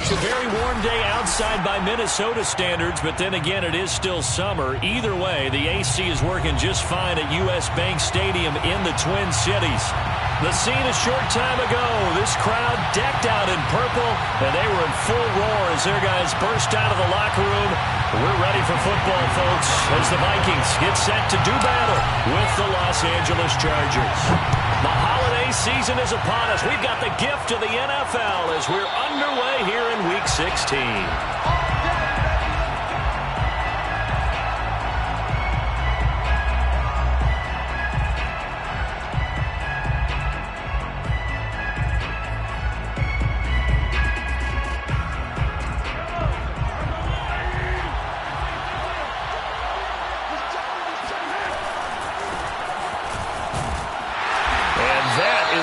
It's a very warm day outside by Minnesota standards, but then again, it is still summer. Either way, the AC is working just fine at U.S. Bank Stadium in the Twin Cities. The scene a short time ago, this crowd decked out in purple, and they were in full roar as their guys burst out of the locker room. We're ready for football, folks, as the Vikings get set to do battle with the Los Angeles Chargers. The holiday season is upon us. We've got the gift of the NFL as we're underway here in Week 16.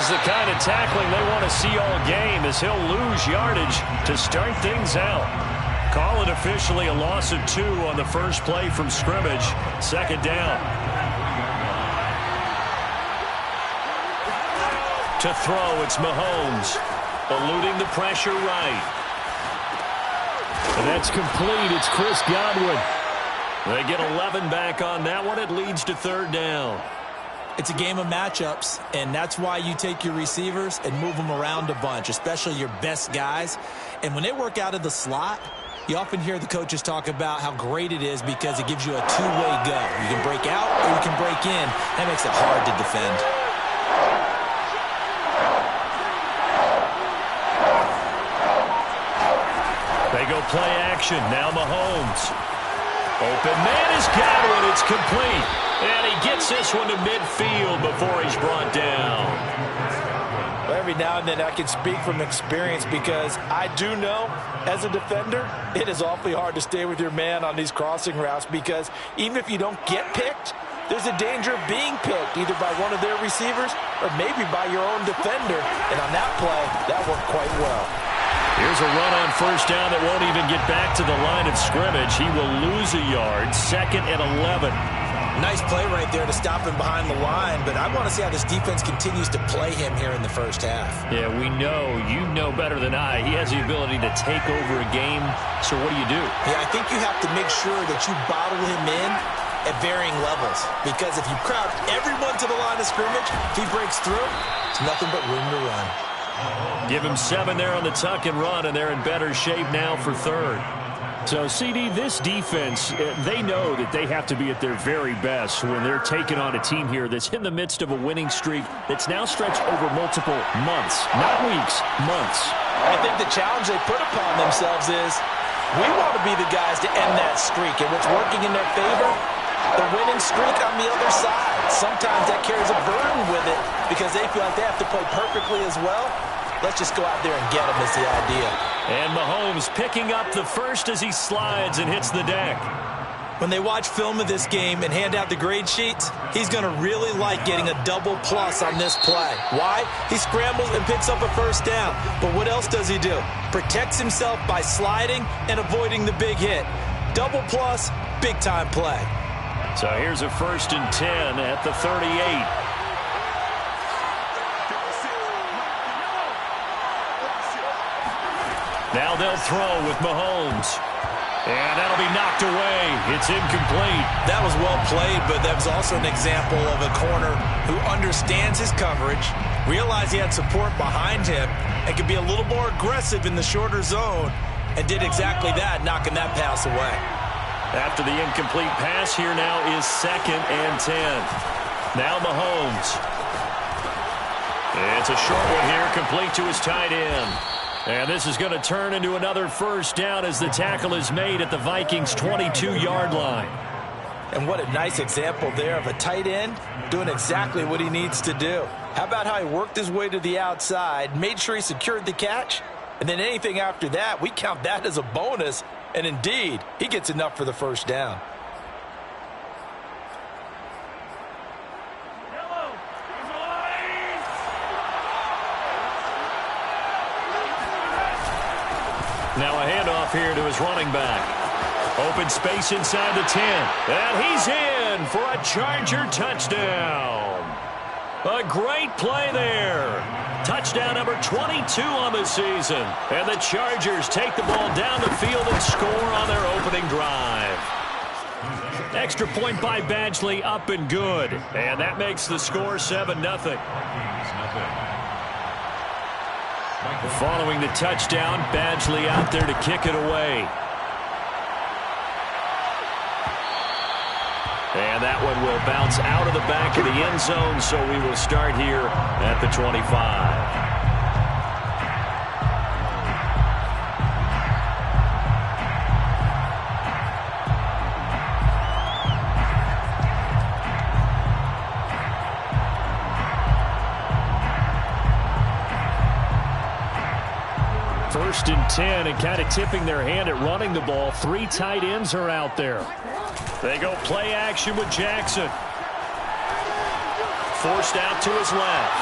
The kind of tackling they want to see all game as he'll lose yardage to start things out. Call it officially a loss of 2 on the first play from scrimmage. Second down. To throw, it's Mahomes. Eluding the pressure right. And that's complete. It's Chris Godwin. They get 11 back on that one. It leads to third down. It's a game of matchups, and that's why you take your receivers and move them around a bunch, especially your best guys. And when they work out of the slot, you often hear the coaches talk about how great it is because it gives you a two-way go. You can break out or you can break in. That makes it hard to defend. They go play action. Now Mahomes. Open man is Godwin. It's complete. And he gets this one to midfield before he's brought down. Well, every now and then I can speak from experience because I do know, as a defender, it is awfully hard to stay with your man on these crossing routes because even if you don't get picked, there's a danger of being picked either by one of their receivers or maybe by your own defender. And on that play, that worked quite well. Here's a run on first down that won't even get back to the line of scrimmage. He will lose a yard. 2nd and 11. Nice play right there to stop him behind the line, but I want to see how this defense continues to play him here in the first half. Yeah, we know. You know better than I. He has the ability to take over a game, so what do? Yeah, I think you have to make sure that you bottle him in at varying levels, because if you crowd everyone to the line of scrimmage, if he breaks through, it's nothing but room to run. Give him 7 there on the tuck and run, and they're in better shape now for third. So, CD, this defense, they know that they have to be at their very best when they're taking on a team here that's in the midst of a winning streak that's now stretched over multiple months, not weeks, months. I think the challenge they put upon themselves is we want to be the guys to end that streak, and what's working in their favor, the winning streak on the other side. Sometimes that carries a burden with it because they feel like they have to play perfectly as well. Let's just go out there and get them is the idea. And Mahomes picking up the first as he slides and hits the deck. When they watch film of this game and hand out the grade sheets, he's going to really like getting a double plus on this play. Why? He scrambles and picks up a first down. But what else does he do? Protects himself by sliding and avoiding the big hit. Double plus, big-time play. So here's a 1st and 10 at the 38. Now they'll throw with Mahomes. And that'll be knocked away. It's incomplete. That was well played, but that was also an example of a corner who understands his coverage, realized he had support behind him, and could be a little more aggressive in the shorter zone, and did exactly that, knocking that pass away. After the incomplete pass, here now is 2nd and 10. Now Mahomes. It's a short one here, complete to his tight end. And this is going to turn into another first down as the tackle is made at the Vikings' 22-yard line. And what a nice example there of a tight end doing exactly what he needs to do. How about how he worked his way to the outside, made sure he secured the catch, and then anything after that, we count that as a bonus. And indeed, he gets enough for the first down. Now a handoff here to his running back. Open space inside the 10. And he's in for a Charger touchdown. A great play there. Touchdown number 22 on the season. And the Chargers take the ball down the field and score on their opening drive. Extra point by Badgley, up and good. And that makes the score 7-0. Following the touchdown, Badgley out there to kick it away. And that one will bounce out of the back of the end zone, so we will start here at the 25. First and 10, and kind of tipping their hand at running the ball. 3 tight ends are out there. They go play action with Jackson. Forced out to his left.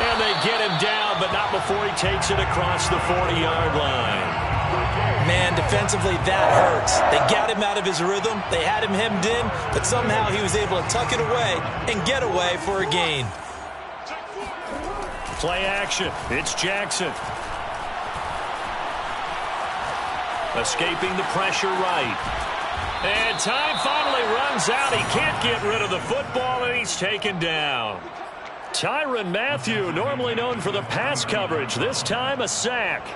And they get him down, but not before he takes it across the 40-yard line. Man, defensively, that hurts. They got him out of his rhythm. They had him hemmed in, but somehow he was able to tuck it away and get away for a gain. Play action. It's Jackson. Escaping the pressure right. And time finally runs out. He can't get rid of the football, and he's taken down. Tyrann Mathieu, normally known for the pass coverage, this time a sack.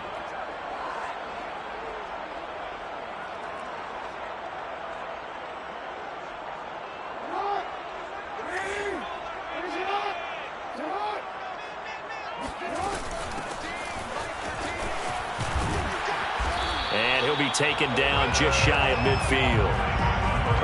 And he'll be taken down just shy of midfield.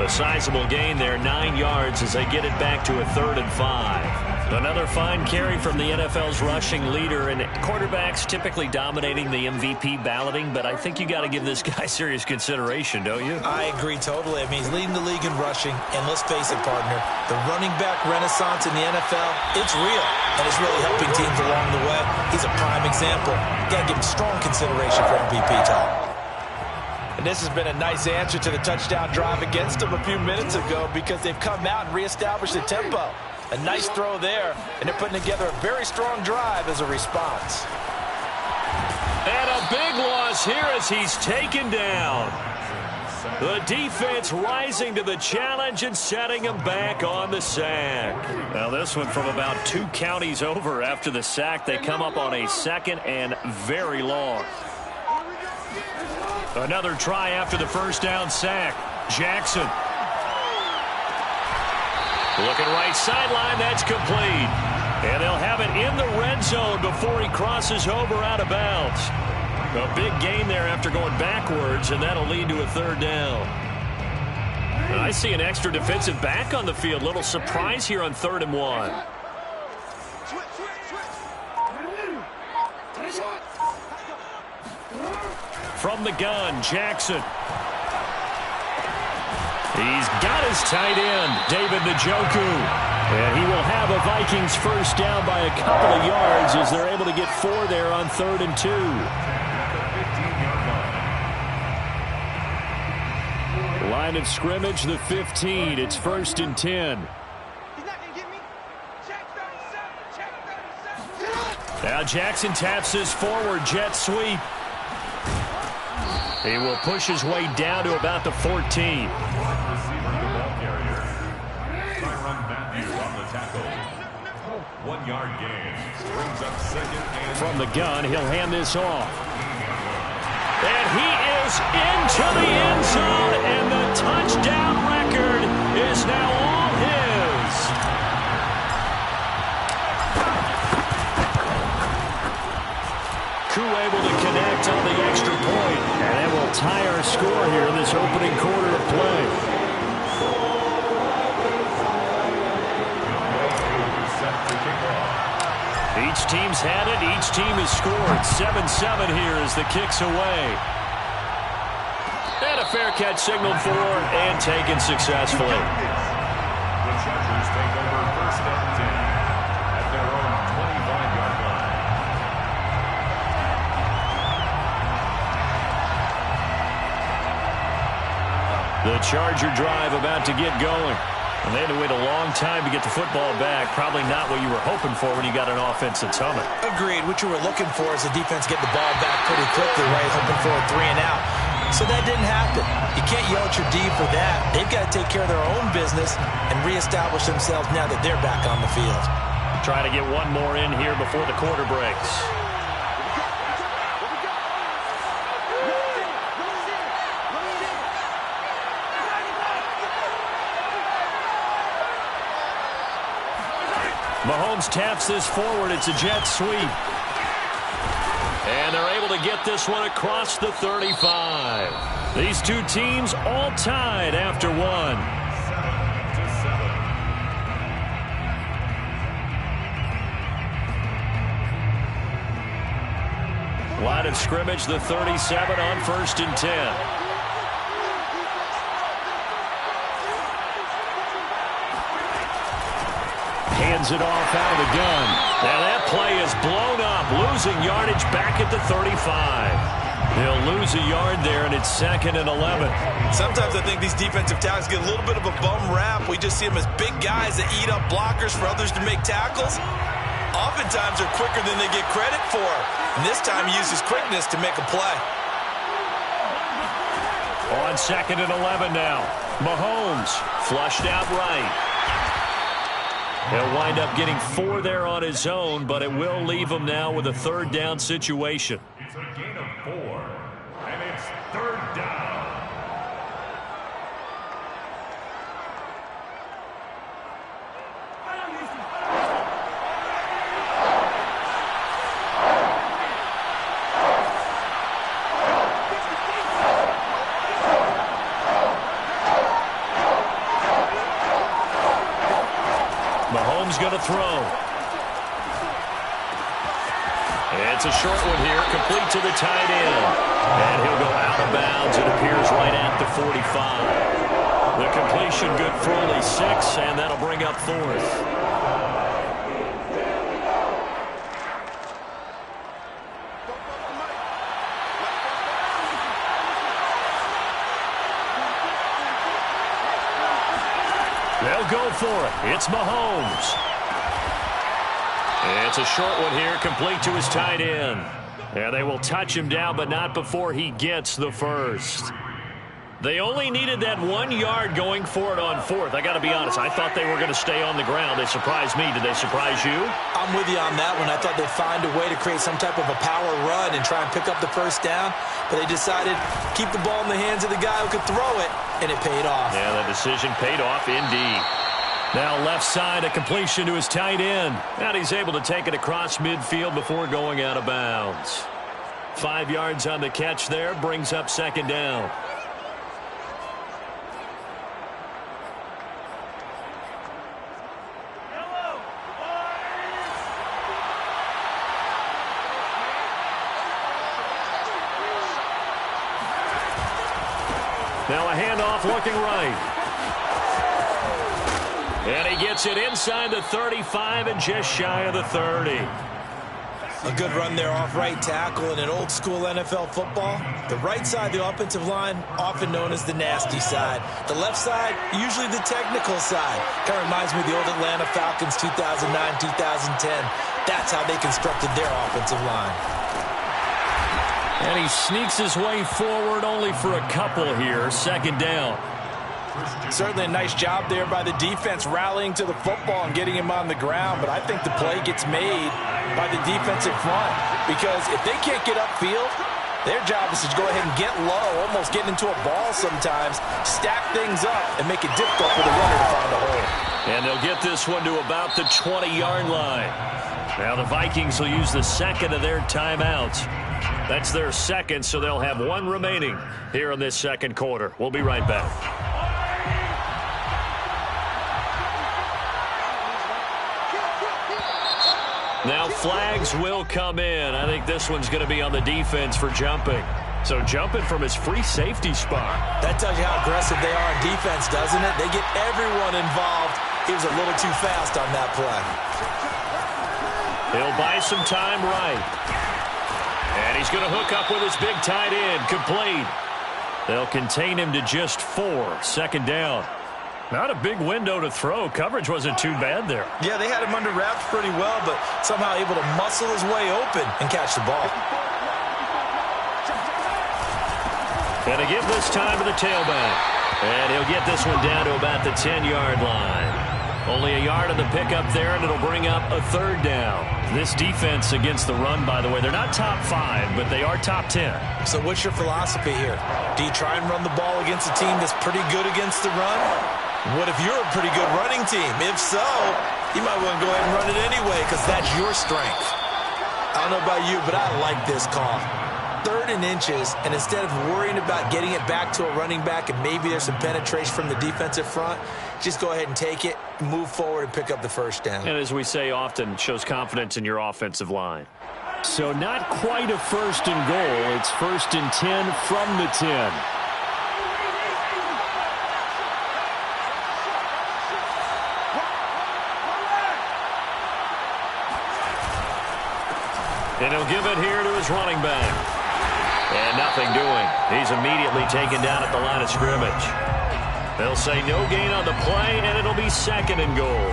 A sizable gain there, 9 yards as they get it back to a 3rd and 5. Another fine carry from the NFL's rushing leader, and quarterbacks typically dominating the MVP balloting, but I think you got to give this guy serious consideration, don't you? I agree totally. I mean, he's leading the league in rushing, and let's face it, partner, the running back renaissance in the NFL, it's real, and it's really helping teams along the way. He's a prime example. Got to give him strong consideration for MVP time. And this has been a nice answer to the touchdown drive against them a few minutes ago because they've come out and reestablished the tempo. A nice throw there, and they're putting together a very strong drive as a response. And a big loss here as he's taken down. The defense rising to the challenge and setting him back on the sack. Now this one from about 2 counties over after the sack. They come up on a 2nd and very long. Another try after the first down sack. Jackson. Looking right sideline, that's complete. And they'll have it in the red zone before he crosses over out of bounds. A big gain there after going backwards, and that'll lead to a 3rd down. And I see an extra defensive back on the field. Little surprise here on 3rd and 1. From the gun, Jackson. He's got his tight end, David Njoku. And he will have a Vikings first down by a couple of yards as they're able to get 4 there on 3rd and 2. Line of scrimmage, the 15. It's 1st and 10. Now Jackson taps his forward jet sweep. He will push his way down to about the 14. Tyrann Mathieu on the tackle. 1-yard gain. Brings up 2nd and... From the gun, he'll hand this off. And he is into the end zone, and the touchdown record is now all his. Koo able to connect on the extra point, and it will tie our score here in this opening quarter of play. Each team's had it. Each team has scored. 7-7 here as the kick's away. And a fair catch signaled for and taken successfully. The Chargers take over 1st and 10 at their own 25-yard line. The Charger drive about to get going. And they had to wait a long time to get the football back. Probably not what you were hoping for when you got an offense that's humming. Agreed. What you were looking for is the defense get the ball back pretty quickly, right? Hoping for a 3-and-out. So that didn't happen. You can't yell at your D for that. They've got to take care of their own business and reestablish themselves now that they're back on the field. Try to get one more in here before the quarter breaks. Mahomes taps this forward. It's a jet sweep. And they're able to get this one across the 35. These two teams all tied after one. 7-7. Line of scrimmage, the 37 on 1st and 10. Hands it off out of the gun. Now that play is blown up, losing yardage back at the 35. They'll lose a yard there, and it's 2nd and 11. Sometimes I think these defensive tackles get a little bit of a bum rap. We just see them as big guys that eat up blockers for others to make tackles. Oftentimes they're quicker than they get credit for. And this time he uses quickness to make a play. On 2nd and 11 now. Mahomes flushed out right. He'll wind up getting 4 there on his own, but it will leave him now with a 3rd down situation. It's a gain of 4, and it's 3rd down. Mahomes going to throw. It's a short one here, complete to the tight end. And he'll go out of bounds. It appears right at the 45. The completion good for only 6, and that'll bring up 4th. They'll go for it. It's Mahomes. It's a short one here, complete to his tight end. And they will touch him down, but not before he gets the first. They only needed that 1 yard going for it on 4th. I got to be honest, I thought they were going to stay on the ground. They surprised me. Did they surprise you? I'm with you on that one. I thought they'd find a way to create some type of a power run and try and pick up the 1st down. But they decided keep the ball in the hands of the guy who could throw it, and it paid off. Yeah, that decision paid off indeed. Now left side, a completion to his tight end. And he's able to take it across midfield before going out of bounds. 5 yards on the catch there, brings up 2nd down. Now a handoff looking right. And he gets it inside the 35 and just shy of the 30. A good run there off right tackle in an old school NFL football. The right side, the offensive line, often known as the nasty side. The left side, usually the technical side. Kind of reminds me of the old Atlanta Falcons 2009, 2010. That's how they constructed their offensive line. And he sneaks his way forward only for a couple here. 2nd down. Certainly a nice job there by the defense rallying to the football and getting him on the ground, but I think the play gets made by the defensive front because if they can't get upfield, their job is to go ahead and get low, almost get into a ball sometimes, stack things up, and make it difficult for the runner to find a hole. And they'll get this one to about the 20-yard line. Now the Vikings will use the 2nd of their timeouts. That's their 2nd, so they'll have 1 remaining here in this 2nd quarter. We'll be right back. Now flags will come in. I think this one's going to be on the defense for jumping. So jumping from his free safety spot. That tells you how aggressive they are in defense, doesn't it? They get everyone involved. He was a little too fast on that play. He'll buy some time right. And he's going to hook up with his big tight end. Complete. They'll contain him to just 4. 2nd down. Not a big window to throw. Coverage wasn't too bad there. Yeah, they had him under wraps pretty well, but somehow able to muscle his way open and catch the ball. And a give this time to the tailback. And he'll get this one down to about the 10-yard line. Only a yard on the pickup there, and it'll bring up a 3rd down. This defense against the run, by the way, they're not top 5, but they are top 10. So what's your philosophy here? Do you try and run the ball against a team that's pretty good against the run? What if you're a pretty good running team? If so, you might want to go ahead and run it anyway because that's your strength. I don't know about you, but I like this call. 3rd and inches, and instead of worrying about getting it back to a running back and maybe there's some penetration from the defensive front, just go ahead and take it, move forward, and pick up the 1st down. And as we say often, shows confidence in your offensive line. So not quite a 1st and goal. It's 1st and 10 from the 10. And he'll give it here to his running back. And nothing doing. He's immediately taken down at the line of scrimmage. They'll say no gain on the play, and it'll be 2nd and goal.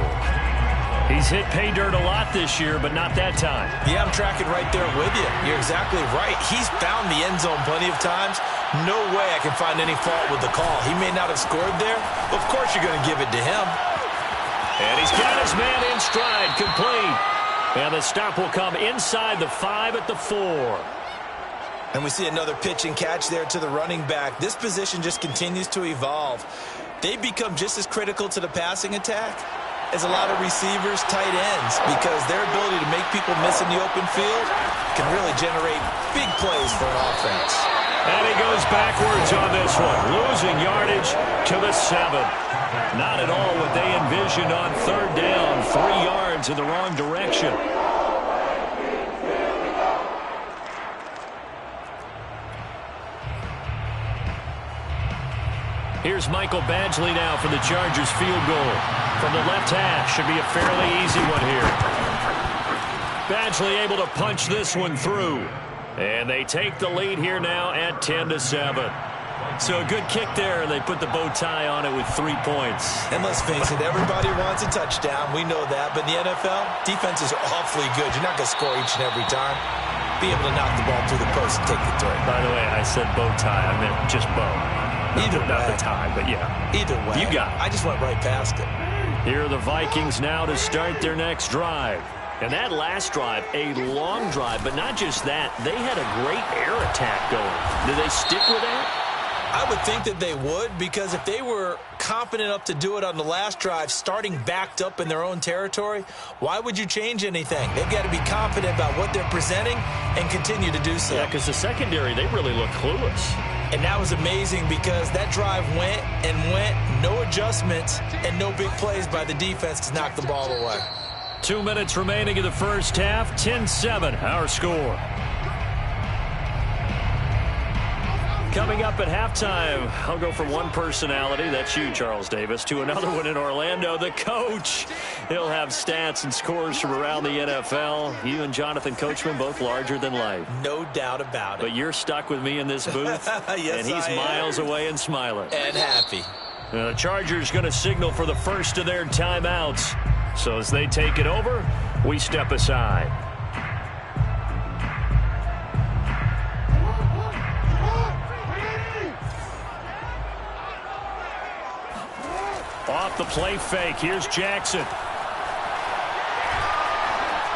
He's hit pay dirt a lot this year, but not that time. Yeah, I'm tracking right there with you. You're exactly right. He's found the end zone plenty of times. No way I can find any fault with the call. He may not have scored there. Of course you're going to give it to him. And he's got his man in stride, complete. And the stop will come inside the 5 at the 4. And we see another pitch and catch there to the running back. This position just continues to evolve. They become just as critical to the passing attack as a lot of receivers, tight ends, because their ability to make people miss in the open field can really generate big plays for an offense. And he goes backwards on this one, losing yardage to the 7. Not at all what they envisioned on 3rd down, 3 yards in the wrong direction. Here's Michael Badgley now for the Chargers field goal. From the left hash, should be a fairly easy one here. Badgley able to punch this one through. And they take the lead here now at 10-7. So a good kick there. They put the bow tie on it with 3 points. And let's face it, everybody wants a touchdown. We know that. But in the NFL, defenses are awfully good. You're not going to score each and every time. Be able to knock the ball through the post and take the 3. By the way, I said bow tie. I meant just bow. Not the tie, but yeah. Either way. You got it. I just went right past it. Here are the Vikings now to start their next drive. And that last drive, a long drive, but not just that. They had a great air attack going. Did they stick with that? I would think that they would, because if they were confident enough to do it on the last drive, starting backed up in their own territory, why would you change anything? They've got to be confident about what they're presenting and continue to do so. Yeah, because the secondary, they really look clueless. And that was amazing because that drive went and went, no adjustments, and no big plays by the defense to knock the ball away. 2 minutes remaining in the first half, 10-7, our score. Coming up at halftime, I'll go from one personality, that's you, Charles Davis, to another one in Orlando, the coach. He'll have stats and scores from around the NFL. You and Jonathan Coachman, both larger than life. No doubt about it. But you're stuck with me in this booth, yes, and he's miles away and smiling. And happy. The Chargers going to signal for the first of their timeouts. So as they take it over, we step aside. Off the play fake, here's Jackson.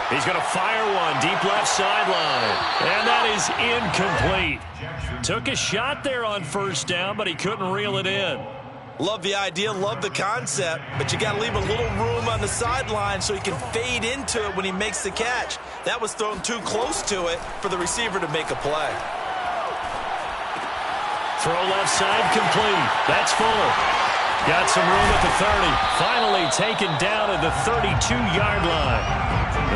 He's going to fire one, deep left sideline. And that is incomplete. Took a shot there on first down, but he couldn't reel it in. Love the idea, love the concept, but you got to leave a little room on the sideline so he can fade into it when he makes the catch. That was thrown too close to it for the receiver to make a play. Throw left side complete. That's Fuller. Got some room at the 30. Finally taken down at the 32-yard line.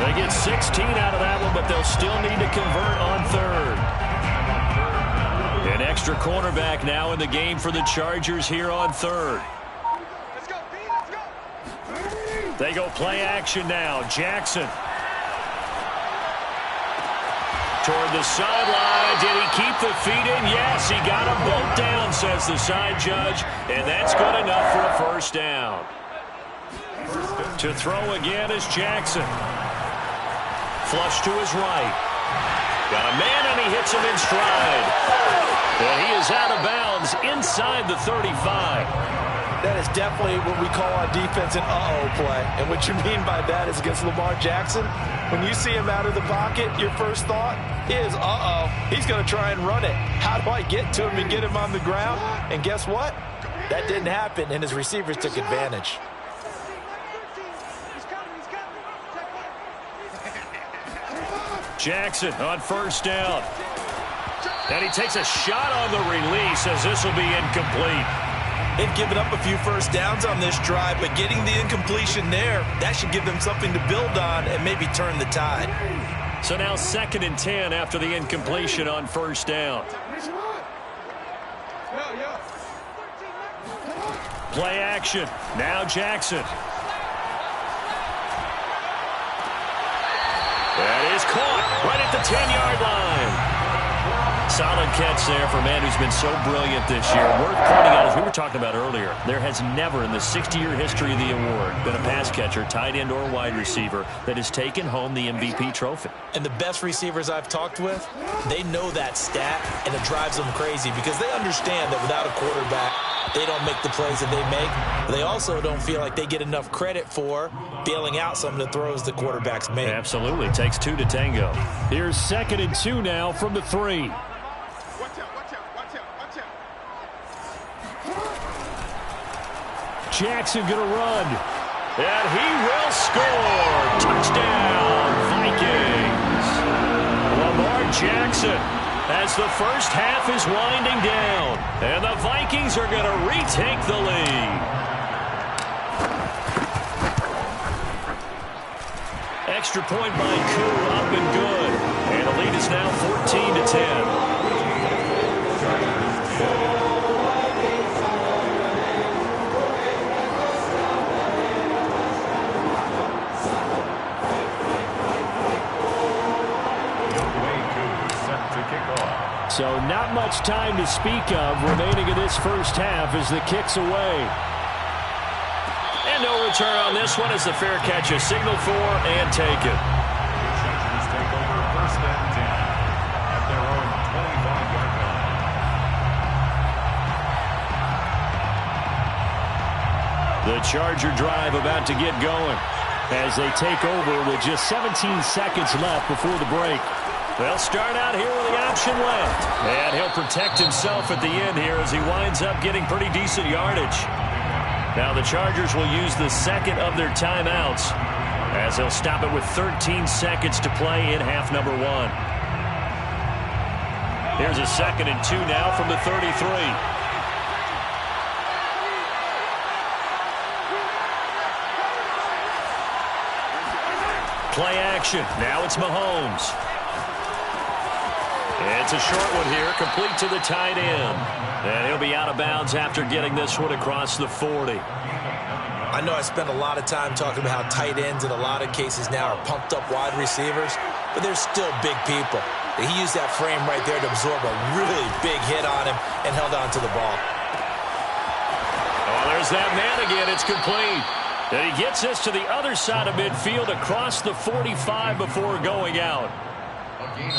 They get 16 out of that one, but they'll still need to convert on third. An extra cornerback now in the game for the Chargers here on third. They go play action now. Jackson. Toward the sidelines, did he keep the feet in? Yes, he got them both down, says the side judge, and that's good enough for a first down. To throw again is Jackson. Flush to his right. Got a man, and he hits him in stride. And he is out of bounds inside the 35. That is definitely what we call on defense an uh-oh play. And what you mean by that is against Lamar Jackson, when you see him out of the pocket, your first thought is, uh-oh, he's going to try and run it. How do I get to him and get him on the ground? And guess what? That didn't happen, and his receivers took advantage. Jackson on first down. And he takes a shot on the release as this will be incomplete. They've given up a few first downs on this drive, but getting the incompletion there, that should give them something to build on and maybe turn the tide. So now 2nd and 10 after the incompletion on first down. Play action. Now Jackson. That is caught right at the 10-yard line. Solid catch there for a man who's been so brilliant this year. Worth pointing out, as we were talking about earlier, there has never in the 60-year history of the award been a pass catcher, tight end, or wide receiver that has taken home the MVP trophy. And the best receivers I've talked with, they know that stat, and it drives them crazy because they understand that without a quarterback, they don't make the plays that they make. They also don't feel like they get enough credit for bailing out some of the throws the quarterbacks make. Absolutely. Takes two to tango. Here's 2nd and 2 now from the 3. Jackson going to run. And he will score. Touchdown, Vikings. Lamar Jackson, as the first half is winding down. And the Vikings are going to retake the lead. Extra point by Koo, up and good. And the lead is now 14-10. So not much time to speak of remaining in this first half as the kick's away. And no return on this one as the fair catch is signaled for and taken. The Chargers take over 1st and 10 at their own 25-yard line. The Charger drive about to get going as they take over with just 17 seconds left before the break. They'll start out here with the option left. And he'll protect himself at the end here as he winds up getting pretty decent yardage. Now the Chargers will use the second of their timeouts as they'll stop it with 13 seconds to play in half number 1. Here's a 2nd and 2 now from the 33. Play action. Now it's Mahomes. It's a short one here, complete to the tight end. And he'll be out of bounds after getting this one across the 40. I know I spent a lot of time talking about how tight ends in a lot of cases now are pumped up wide receivers, but they're still big people. He used that frame right there to absorb a really big hit on him and held on to the ball. Oh, there's that man again. It's complete. And he gets this to the other side of midfield across the 45 before going out.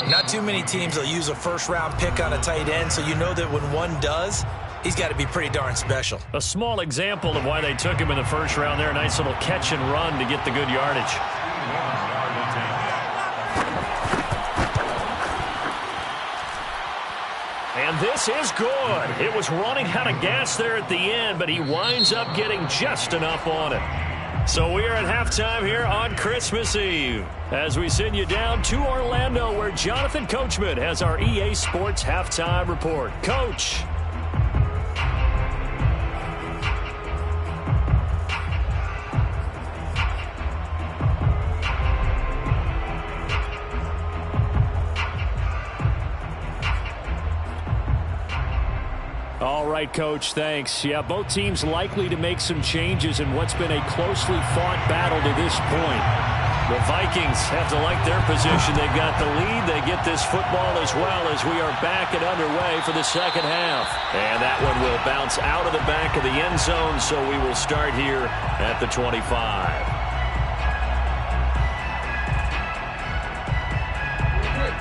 Not too many teams will use a first-round pick on a tight end, so you know that when one does, he's got to be pretty darn special. A small example of why they took him in the first round there. A nice little catch and run to get the good yardage. And this is good. It was running out of gas there at the end, but he winds up getting just enough on it. So we are at halftime here on Christmas Eve as we send you down to Orlando where Jonathan Coachman has our EA Sports Halftime Report. Coach. All right, Coach, thanks. Yeah, both teams likely to make some changes in what's been a closely fought battle to this point. The Vikings have to like their position. They've got the lead. They get this football as well as we are back and underway for the second half. And that one will bounce out of the back of the end zone, so we will start here at the 25.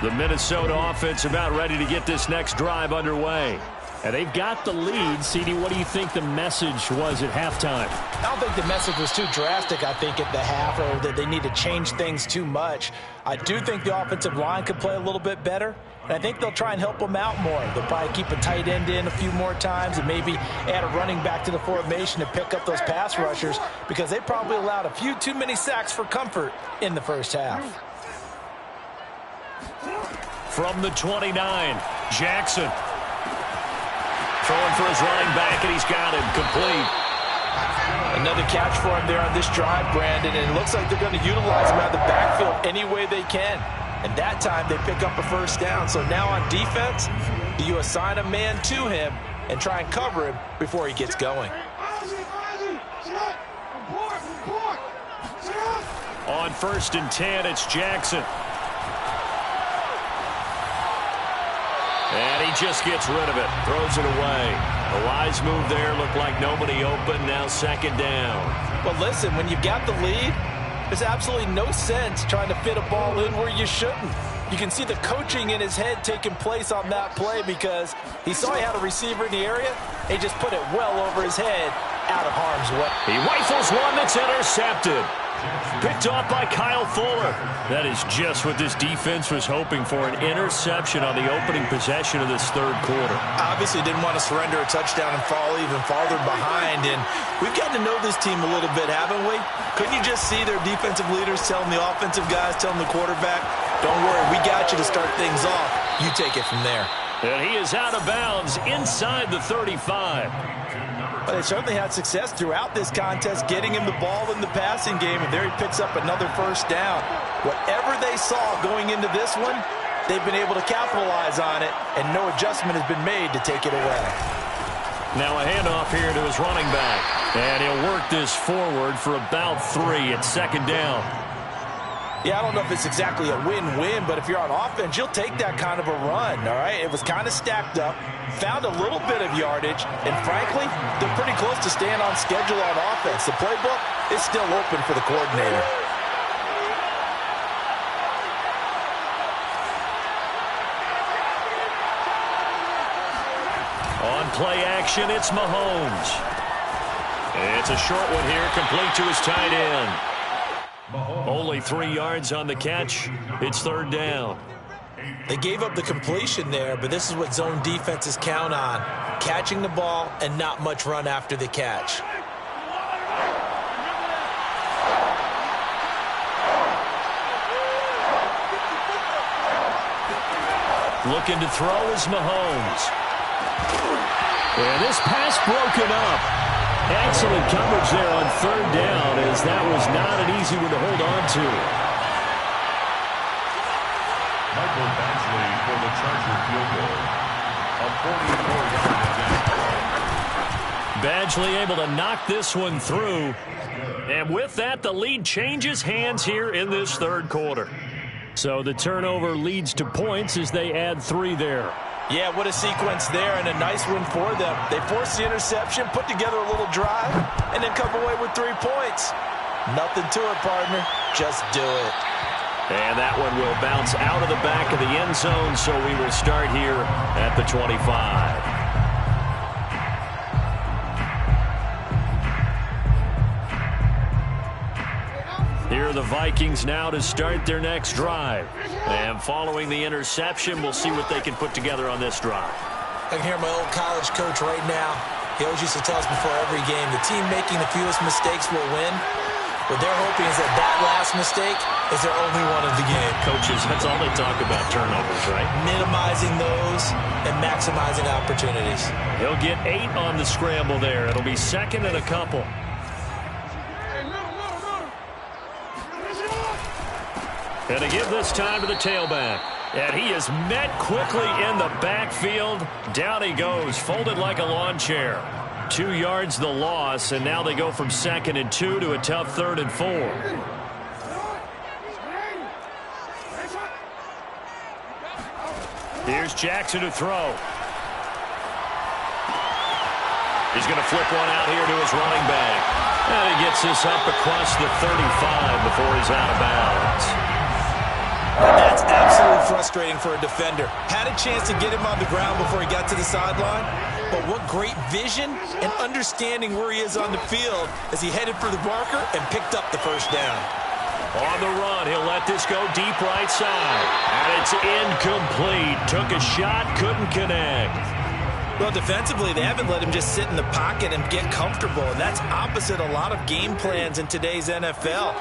The Minnesota offense about ready to get this next drive underway. And they've got the lead. CD, what do you think the message was at halftime? I don't think the message was too drastic, I think, at the half, or that they need to change things too much. I do think the offensive line could play a little bit better, and I think they'll try and help them out more. They'll probably keep a tight end in a few more times and maybe add a running back to the formation to pick up those pass rushers, because they probably allowed a few too many sacks for comfort in the first half. From the 29, Jackson. Throwing for his running back, and he's got him complete. Another catch for him there on this drive, Brandon, and it looks like they're going to utilize him out of the backfield any way they can. And that time they pick up a first down. So now on defense, do you assign a man to him and try and cover him before he gets going? On 1st and 10, it's Jackson. And he just gets rid of it, throws it away. A wise move there, looked like nobody open, now second down. Well, listen, when you've got the lead, there's absolutely no sense trying to fit a ball in where you shouldn't. You can see the coaching in his head taking place on that play, because he saw he had a receiver in the area, and he just put it well over his head, out of harm's way. He rifles one that's intercepted. Picked off by Kyle Fuller. That is just what this defense was hoping for, an interception on the opening possession of this third quarter. Obviously didn't want to surrender a touchdown and fall even farther behind, and we've gotten to know this team a little bit, haven't we? Couldn't you just see their defensive leaders telling the offensive guys, telling the quarterback, don't worry, we got you to start things off. You take it from there. And he is out of bounds inside the 35. Well, they certainly had success throughout this contest, getting him the ball in the passing game, and there he picks up another first down. Whatever they saw going into this one, they've been able to capitalize on it, and no adjustment has been made to take it away. Now a handoff here to his running back, and he'll work this forward for about 3 at second down. Yeah, I don't know if it's exactly a win-win, but if you're on offense, you'll take that kind of a run, all right? It was kind of stacked up, found a little bit of yardage, and frankly, they're pretty close to staying on schedule on offense. The playbook is still open for the coordinator. On play action, it's Mahomes. It's a short one here, complete to his tight end. Only 3 yards on the catch. It's third down. They gave up the completion there, but this is what zone defenses count on. Catching the ball and not much run after the catch. Looking to throw is Mahomes. And this pass broken up. Excellent coverage there on third down, as that was not an easy one to hold on to. Michael Badgley for the Charger field goal. A 44-yard attempt. Badgley able to knock this one through. And with that, the lead changes hands here in this third quarter. So the turnover leads to points as they add 3 there. Yeah, what a sequence there, and a nice win for them. They forced the interception, put together a little drive, and then come away with 3 points. Nothing to it, partner. Just do it. And that one will bounce out of the back of the end zone, so we will start here at the 25. Here are the Vikings now to start their next drive. And following the interception, we'll see what they can put together on this drive. I can hear my old college coach right now. He always used to tell us before every game, the team making the fewest mistakes will win. What they're hoping is that last mistake is their only one of the game. Coaches, that's all they talk about, turnovers, right? Minimizing those and maximizing opportunities. He'll get 8 on the scramble there. It'll be second and a couple. And to give this time to the tailback. And he is met quickly in the backfield. Down he goes, folded like a lawn chair. 2 yards the loss, and now they go from 2nd and 2 to a tough 3rd and 4. Here's Jackson to throw. He's going to flip one out here to his running back. And he gets this up across the 35 before he's out of bounds. That's absolutely frustrating for a defender. Had a chance to get him on the ground before he got to the sideline, but what great vision and understanding where he is on the field as he headed for the marker and picked up the first down. On the run, he'll let this go deep right side. And it's incomplete. Took a shot, couldn't connect. Well, defensively, they haven't let him just sit in the pocket and get comfortable, and that's opposite a lot of game plans in today's NFL.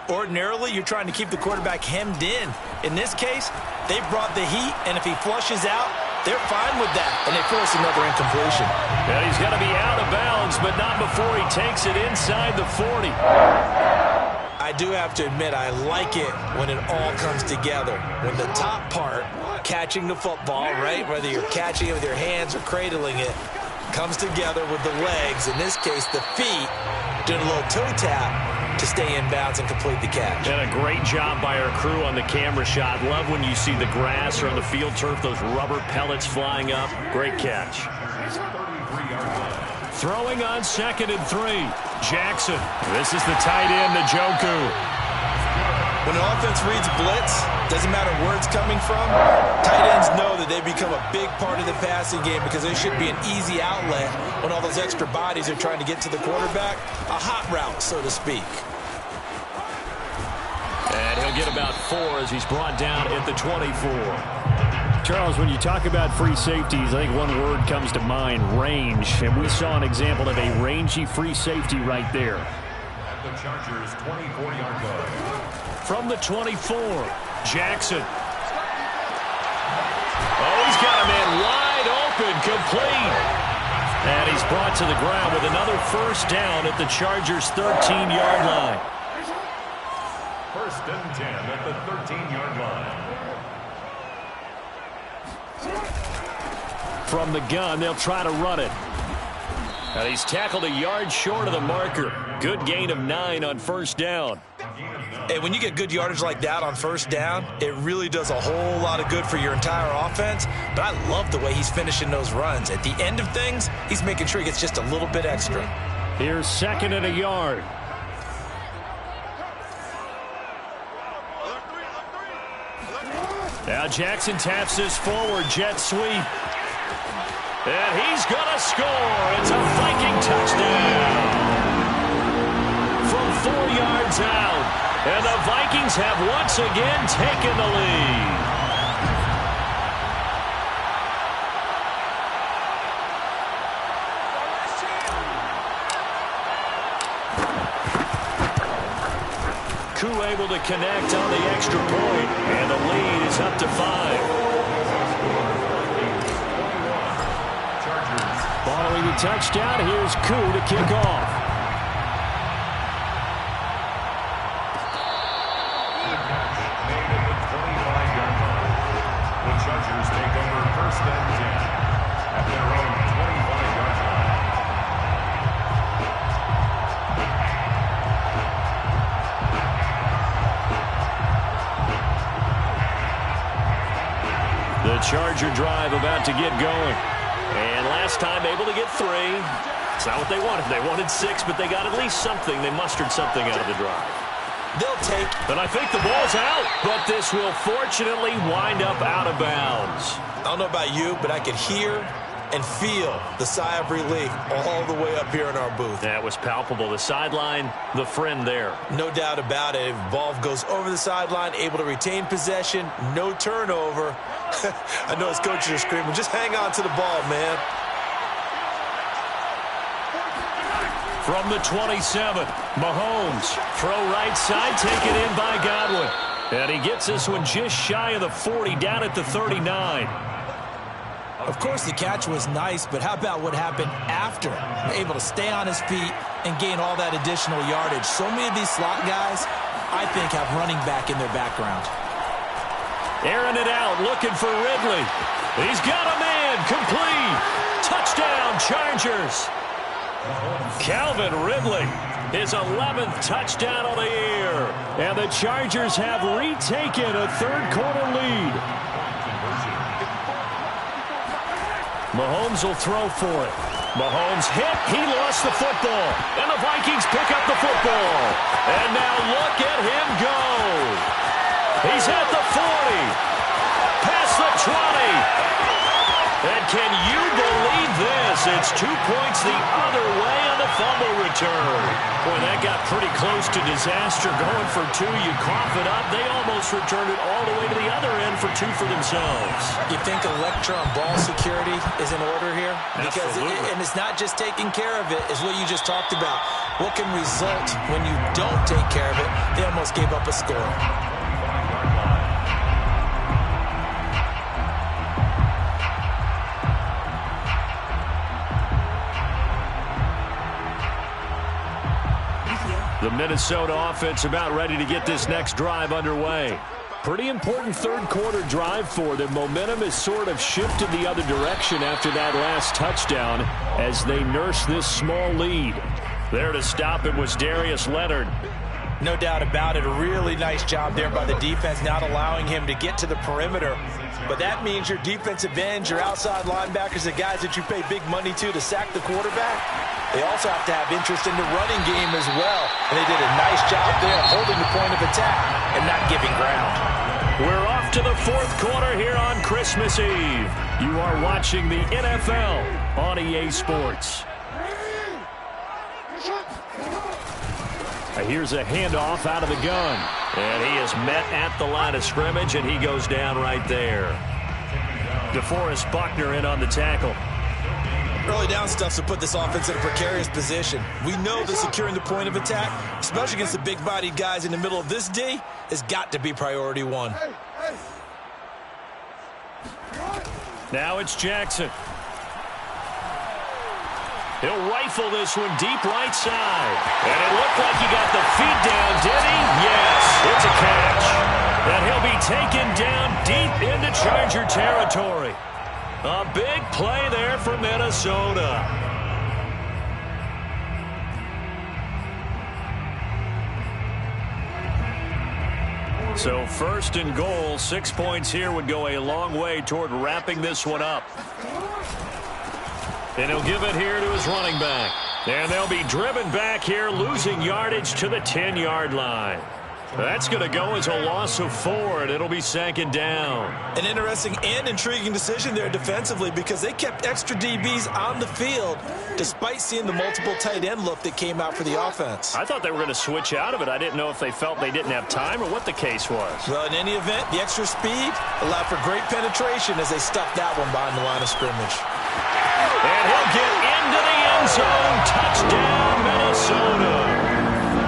Ordinarily, you're trying to keep the quarterback hemmed in. In this case, they brought the heat, and if he flushes out, they're fine with that, and they force another incompletion. And he's going to be out of bounds, but not before he takes it inside the 40. I do have to admit, I like it when it all comes together. When the top part, catching the football, right, whether you're catching it with your hands or cradling it, comes together with the legs, in this case the feet, doing a little toe tap to stay in bounds and complete the catch. And a great job by our crew on the camera shot. Love when you see the grass or on the field turf, those rubber pellets flying up. Great catch. Throwing on 2nd and 3. Jackson. This is the tight end, Njoku. When an offense reads blitz, doesn't matter where it's coming from, tight ends know that they become a big part of the passing game because they should be an easy outlet when all those extra bodies are trying to get to the quarterback. A hot route, so to speak. And he'll get about 4 as he's brought down at the 24. Charles, when you talk about free safeties, I think one word comes to mind, range. And we saw an example of a rangy free safety right there. At the Chargers' 24-yard line. From the 24, Jackson. Oh, he's got a man wide open, complete. And he's brought to the ground with another first down at the Chargers' 13-yard line. 1st and 10 at the 13-yard line. From the gun, they'll try to run it. And he's tackled a yard short of the marker. Good gain of 9 on first down. Hey, when you get good yardage like that on first down, it really does a whole lot of good for your entire offense. But I love the way he's finishing those runs. At the end of things, he's making sure he gets just a little bit extra. Here's 2nd and a yard. Now Jackson taps this forward, jet sweep. And he's going to score. It's a Viking touchdown. From 4 yards out. And the Vikings have once again taken the lead. Koo able to connect on the extra point. And the lead is up to 5. Following the touchdown, here's Koo to kick off. The Chargers take over 1st and 10 at their own 25-yard line. The Charger drive about to get going. And last time able to get 3. It's not what they wanted. They wanted 6, but they got at least something. They mustered something out of the drive. They'll take. But I think the ball's out. But this will fortunately wind up out of bounds. I don't know about you, but I could hear and feel the sigh of relief all the way up here in our booth. That was palpable. The sideline, the friend there. No doubt about it. If ball goes over the sideline, able to retain possession, no turnover. I know his coaches are screaming, just hang on to the ball, man. From the 27, Mahomes, throw right side, taken in by Godwin. And he gets this one just shy of the 40, down at the 39. Of course, the catch was nice, but how about what happened after? Able to stay on his feet and gain all that additional yardage. So many of these slot guys, I think, have running back in their background. Airing it out, looking for Ridley. He's got a man, complete. Touchdown, Chargers. Calvin Ridley, his 11th touchdown of the year. And the Chargers have retaken a third-quarter lead. Mahomes will throw for it. Mahomes hit. He lost the football. And the Vikings pick up the football. And now look at him go. He's at the 40. Past the 20. And can you believe this? It's 2 points the other way on the fumble return. Boy, that got pretty close to disaster. Going for 2, you cough it up. They almost returned it all the way to the other end for 2 for themselves. You think electron ball security is in order here? Because and it's not just taking care of it, it's what you just talked about. What can result when you don't take care of it? They almost gave up a score. The Minnesota offense about ready to get this next drive underway. Pretty important third-quarter drive for them. Momentum has sort of shifted the other direction after that last touchdown as they nurse this small lead. There to stop it was Darius Leonard. No doubt about it. A really nice job there by the defense, not allowing him to get to the perimeter. But that means your defensive ends, your outside linebackers, the guys that you pay big money to sack the quarterback, they also have to have interest in the running game as well. And they did a nice job there holding the point of attack and not giving ground. We're off to the fourth quarter here on Christmas Eve. You are watching the NFL on EA Sports. Here's a handoff out of the gun. And he is met at the line of scrimmage, and he goes down right there. DeForest Buckner in on the tackle. Early down stuff to put this offense in a precarious position. We know that securing the point of attack, especially against the big-bodied guys in the middle of this D, has got to be priority 1. Now it's Jackson. He'll rifle this one deep right side. And it looked like he got the feet down, did he? Yes, it's a catch. And he'll be taken down deep into Charger territory. A big play there for Minnesota. So first and goal, 6 points here would go a long way toward wrapping this one up. And he'll give it here to his running back. And they'll be driven back here, losing yardage to the 10-yard line. That's going to go as a loss of 4, and it'll be second down. An interesting and intriguing decision there defensively because they kept extra DBs on the field despite seeing the multiple tight end look that came out for the offense. I thought they were going to switch out of it. I didn't know if they felt they didn't have time or what the case was. Well, in any event, the extra speed allowed for great penetration as they stuffed that one behind the line of scrimmage. And he'll get into the end zone. Touchdown, Minnesota.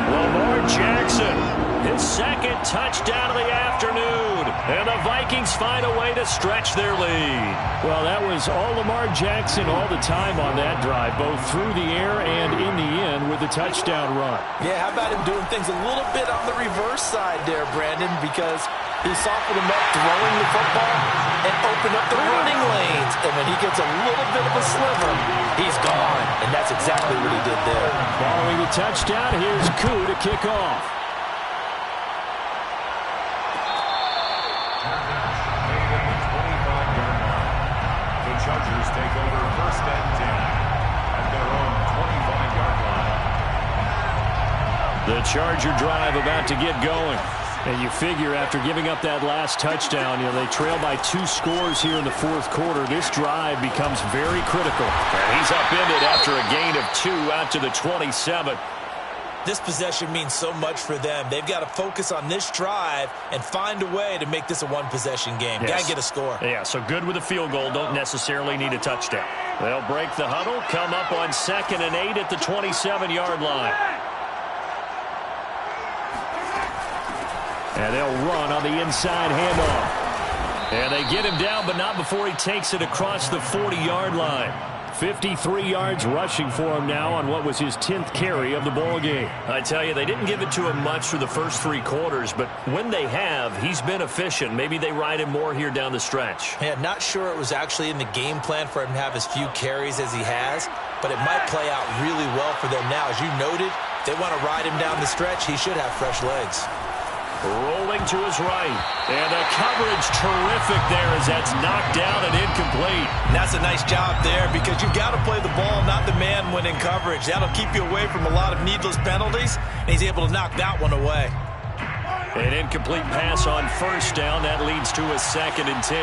Lamar Jackson, his second touchdown of the afternoon. And the Vikings find a way to stretch their lead. Well, that was all Lamar Jackson all the time on that drive, both through the air and in the end with the touchdown run. Yeah, how about him doing things a little bit on the reverse side there, Brandon, because he softened him up throwing the football and opened up the running lanes. And when he gets a little bit of a sliver, he's gone. And that's exactly what he did there. Following the touchdown, here's Koo to kick off. The Chargers take over first and 10 at their own 25-yard line. The Charger drive about to get going. And you figure after giving up that last touchdown, they trail by 2 scores here in the fourth quarter. This drive becomes very critical. And he's upended after a gain of 2 out to the 27. This possession means so much for them. They've got to focus on this drive and find a way to make this a one-possession game. Yes. Got to get a score. Yeah, so good with a field goal. Don't necessarily need a touchdown. They'll break the huddle, come up on 2nd and 8 at the 27-yard line. And they'll run on the inside handoff. And they get him down, but not before he takes it across the 40-yard line. 53 yards rushing for him now on what was his 10th carry of the ball game. I tell you, they didn't give it to him much through the first 3 quarters, but when they have, he's been efficient. Maybe they ride him more here down the stretch. Yeah, not sure it was actually in the game plan for him to have as few carries as he has, but it might play out really well for them now. As you noted, if they want to ride him down the stretch, he should have fresh legs. Rolling to his right. And the coverage terrific there as that's knocked down and incomplete. And that's a nice job there because you've got to play the ball, not the man when in coverage. That'll keep you away from a lot of needless penalties, and he's able to knock that one away. An incomplete pass on first down. That leads to a 2nd and 10.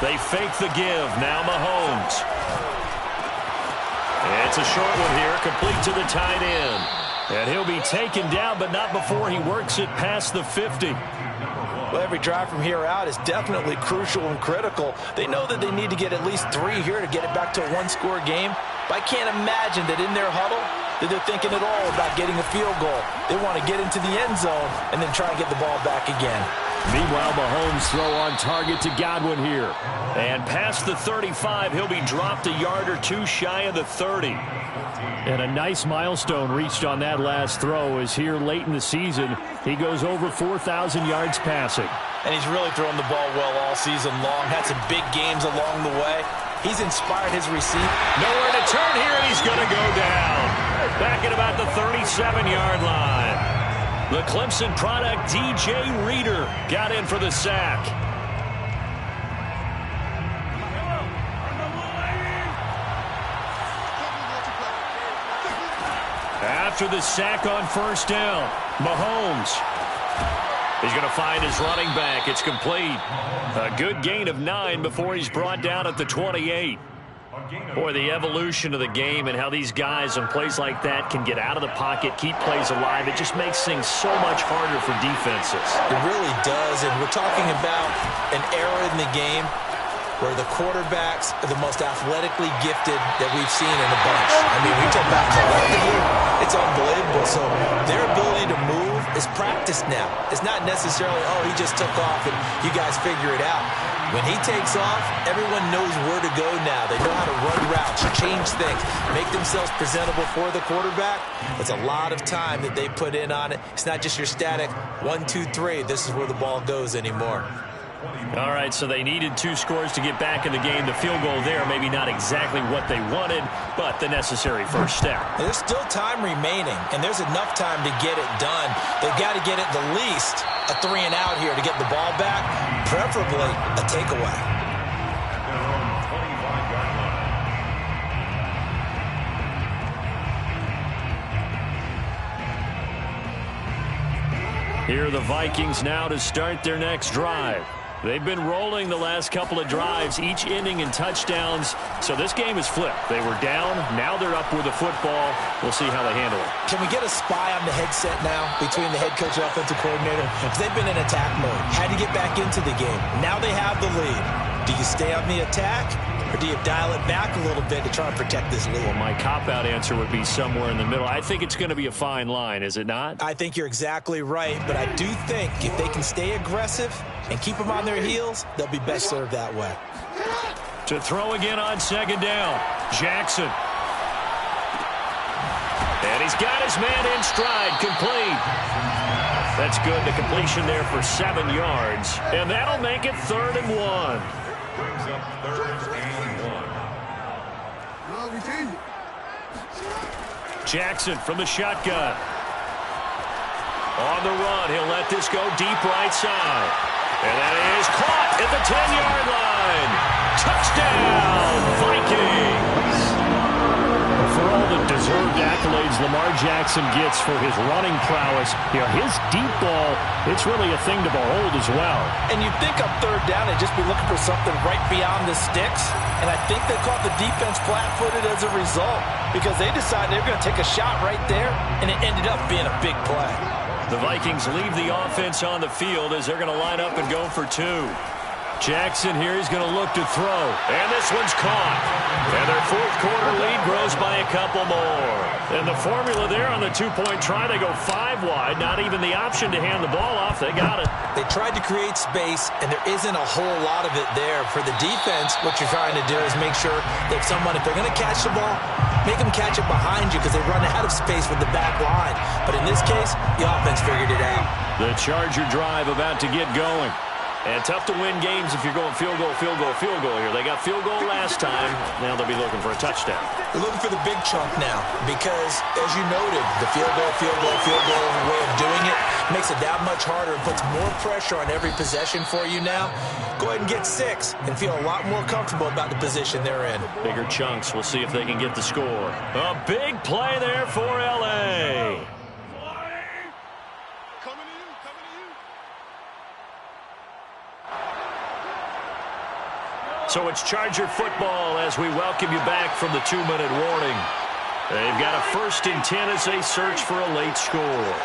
They fake the give. Now Mahomes. It's a short one here, complete to the tight end. And he'll be taken down, but not before he works it past the 50. Well, every drive from here out is definitely crucial and critical. They know that they need to get at least 3 here to get it back to a one-score game. But I can't imagine that in their huddle that they're thinking at all about getting a field goal. They want to get into the end zone and then try and get the ball back again. Meanwhile, Mahomes throw on target to Godwin here. And past the 35, he'll be dropped a yard or two shy of the 30. And a nice milestone reached on that last throw as here late in the season, he goes over 4,000 yards passing. And he's really thrown the ball well all season long. Had some big games along the way. He's inspired his receiver. Nowhere to turn here, and he's going to go down. Back at about the 37-yard line. The Clemson product, DJ Reader, got in for the sack. After the sack on first down, Mahomes. He's going to find his running back. It's complete. A good gain of 9 before he's brought down at the 28. Boy, the evolution of the game and how these guys on plays like that can get out of the pocket, keep plays alive, it just makes things so much harder for defenses. It really does, and we're talking about an era in the game where the quarterbacks are the most athletically gifted that we've seen in a bunch. I mean, we talk about collectively, it's unbelievable. So their ability to move is practiced now. It's not necessarily, oh, he just took off and you guys figure it out. When he takes off, everyone knows where to go now. They know how to run routes, change things, make themselves presentable for the quarterback. It's a lot of time that they put in on it. It's not just your static 1, 2, 3. This is where the ball goes anymore. All right, so they needed 2 scores to get back in the game. The field goal there, maybe not exactly what they wanted, but the necessary first step. And there's still time remaining, and there's enough time to get it done. They've got to get at the least a 3 and out here to get the ball back, preferably a takeaway. Here are the Vikings now to start their next drive. They've been rolling the last couple of drives, each inning in touchdowns. So this game is flipped. They were down. Now they're up with the football. We'll see how they handle it. Can we get a spy on the headset now between the head coach and offensive coordinator? Because they've been in attack mode. Had to get back into the game. Now they have the lead. Do you stay on the attack? Or do you dial it back a little bit to try and protect this lead? Well, my cop-out answer would be somewhere in the middle. I think it's going to be a fine line, is it not? I think you're exactly right, but I do think if they can stay aggressive and keep them on their heels, they'll be best served that way. To throw again on second down, Jackson. And he's got his man in stride, complete. That's good, the completion there for 7 yards. And that'll make it 3rd and 1. Brings up 3rd and 1. Jackson from the shotgun. On the run, he'll let this go deep right side. And that is caught at the 10-yard line. Touchdown, Vikings! For all the deserved accolades Lamar Jackson gets for his running prowess, his deep ball, it's really a thing to behold as well. And you'd think on 3rd down they'd just be looking for something right beyond the sticks. And I think they caught the defense flat-footed as a result because they decided they were going to take a shot right there, and it ended up being a big play. The Vikings leave the offense on the field as they're going to line up and go for 2. Jackson here, he's going to look to throw. And this one's caught. And their 4th quarter lead grows by a couple more. And the formula there on the 2-point try, they go 5 wide. Not even the option to hand the ball off. They got it. They tried to create space, and there isn't a whole lot of it there. For the defense, what you're trying to do is make sure that if they're going to catch the ball, make them catch it behind you because they run out of space with the back line. But in this case, the offense figured it out. The Charger drive about to get going. And tough to win games if you're going field goal, field goal, field goal here. They got field goal last time. Now they'll be looking for a touchdown. They're looking for the big chunk now because, as you noted, the field goal way of doing it makes it that much harder and puts more pressure on every possession for you now. Go ahead and get 6 and feel a lot more comfortable about the position they're in. Bigger chunks. We'll see if they can get the score. A big play there for L.A. So it's Charger football as we welcome you back from the 2-minute warning. They've got a 1st and 10 as they search for a late score.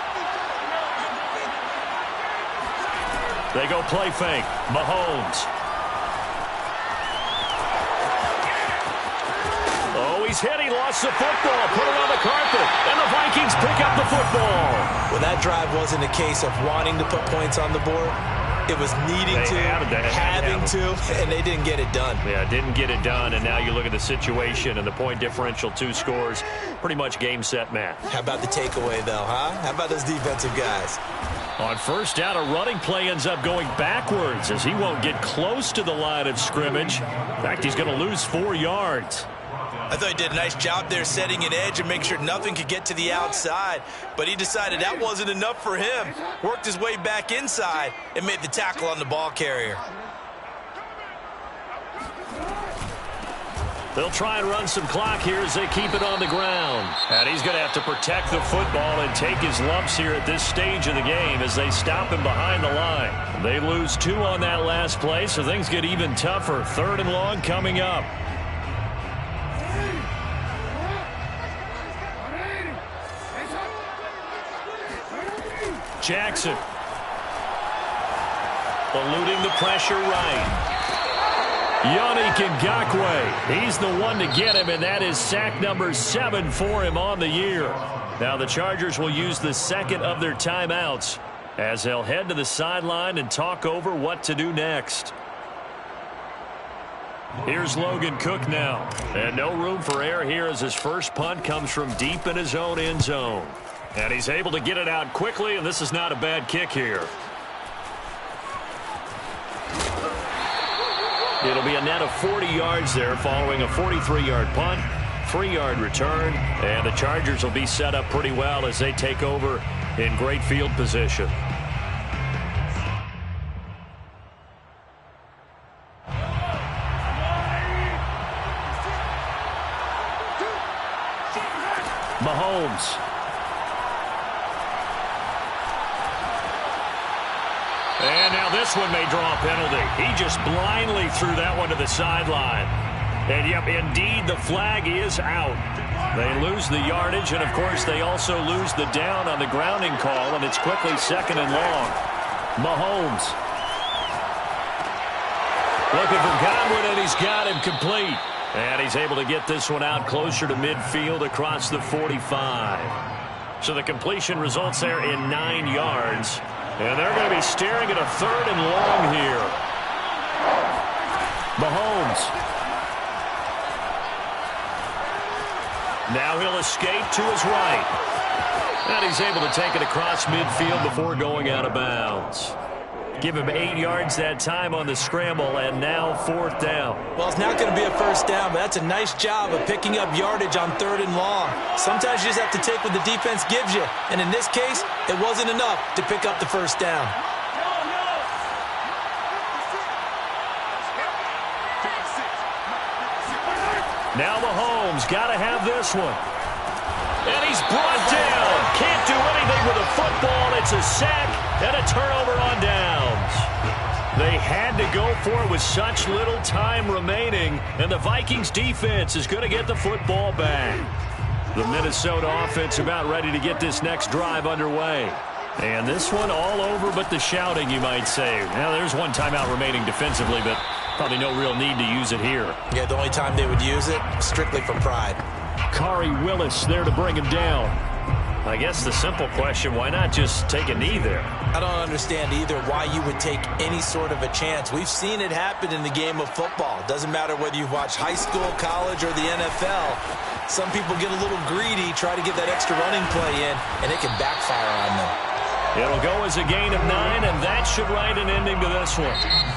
They go play fake. Mahomes. Oh, he's hit. He lost the football. Put it on the carpet. And the Vikings pick up the football. Well, that drive wasn't a case of wanting to put points on the board. It was needing to, having to, and they didn't get it done. Yeah, didn't get it done, and now you look at the situation and the point differential, 2 scores, pretty much game, set, match. How about the takeaway, though, huh? How about those defensive guys? On 1st down, a running play ends up going backwards as he won't get close to the line of scrimmage. In fact, he's going to lose 4 yards. I thought he did a nice job there setting an edge and make sure nothing could get to the outside. But he decided that wasn't enough for him. Worked his way back inside and made the tackle on the ball carrier. They'll try and run some clock here as they keep it on the ground. And he's going to have to protect the football and take his lumps here at this stage of the game as they stop him behind the line. They lose 2 on that last play, so things get even tougher. 3rd and long coming up. Jackson. Eluding the pressure right. Yannick Ngakoue. He's the one to get him, and that is sack number 7 for him on the year. Now the Chargers will use the 2nd of their timeouts as they'll head to the sideline and talk over what to do next. Here's Logan Cook now. And no room for error here as his first punt comes from deep in his own end zone. And he's able to get it out quickly, and this is not a bad kick here. It'll be a net of 40 yards there following a 43-yard punt, 3-yard return, and the Chargers will be set up pretty well as they take over in great field position. Mahomes. And now this one may draw a penalty. He just blindly threw that one to the sideline. And, yep, indeed, the flag is out. They lose the yardage, and, of course, they also lose the down on the grounding call, and it's quickly 2nd and long. Mahomes. Looking for Godwin, and he's got him complete. And he's able to get this one out closer to midfield across the 45. So the completion results there in 9 yards. And they're going to be staring at a 3rd and long here. Mahomes. Now he'll escape to his right. And he's able to take it across midfield before going out of bounds. Give him 8 yards that time on the scramble, and now 4th down. Well, it's not going to be a 1st down, but that's a nice job of picking up yardage on 3rd and long. Sometimes you just have to take what the defense gives you, and in this case, it wasn't enough to pick up the 1st down. Now Mahomes got to have this one. And he's brought down. Can't do anything with a football. It's a sack and a turnover on downs. They had to go for it with such little time remaining, and the Vikings defense is going to get the football back. The Minnesota offense about ready to get this next drive underway. And this one all over but the shouting, you might say. Now, there's one timeout remaining defensively, but probably no real need to use it here. Yeah, the only time they would use it, strictly for pride. Kari Willis there to bring him down. I guess the simple question, why not just take a knee there? I don't understand either why you would take any sort of a chance. We've seen it happen in the game of football. Doesn't matter whether you've watched high school, college, or the NFL. Some people get a little greedy, try to get that extra running play in, and it can backfire on them. It'll go as a gain of 9, and that should write an ending to this one.